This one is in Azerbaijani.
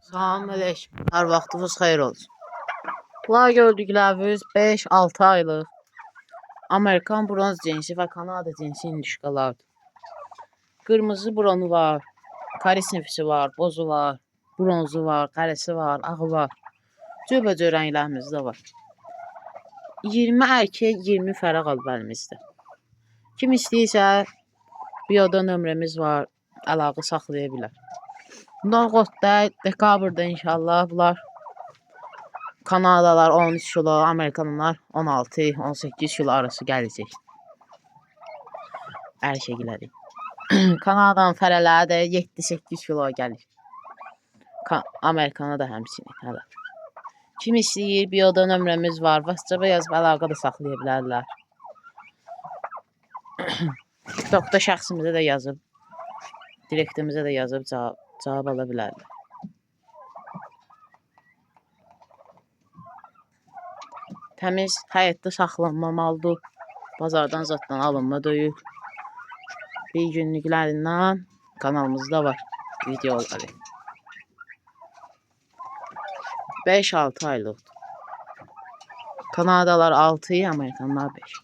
Salam əleykum. Hər vaxtınız xeyir olsun. Bunlar gördükləriniz 5-6 aylıq Amerikan bronz cinsi və Kanada cinsi indişkalardır. Qırmızı bronu var, karisnefisi var, bozu var, bronzu var, qərəsi var, ağı var. Cürbəcür rənglərimiz də var. 20 erkek, 20 fəraq alıb əlimizdə. Kim istəyirsə, bioda nömrəmiz var, əlaqə saxlaya bilər. Noğotda, dekabrda inşallah bunlar Kanadalar 13 kilo, Amerikanlar 16-18 kilo arası gələcək. Hər şəkilləri. Kanadanın fərələri də 7-8 kilo gəlir. Amerikana da həmçinin. Hələ. Kim istəyir, bioda nömrəmiz var. WhatsApp-a yazıb əlaqə də saxlaya bilərlər. TikTokda şəxsimizə də yazıb, direktimizə də yazıb cavab ala bilərlər. Təmiz, həyətdə saxlanma maldır. Bazardan zatdan alınma deyil. Bir günlüklərindən kanalımızda var videoları. 5-6 aylıqdır. Kanadalar 6, Amerikanlar 5.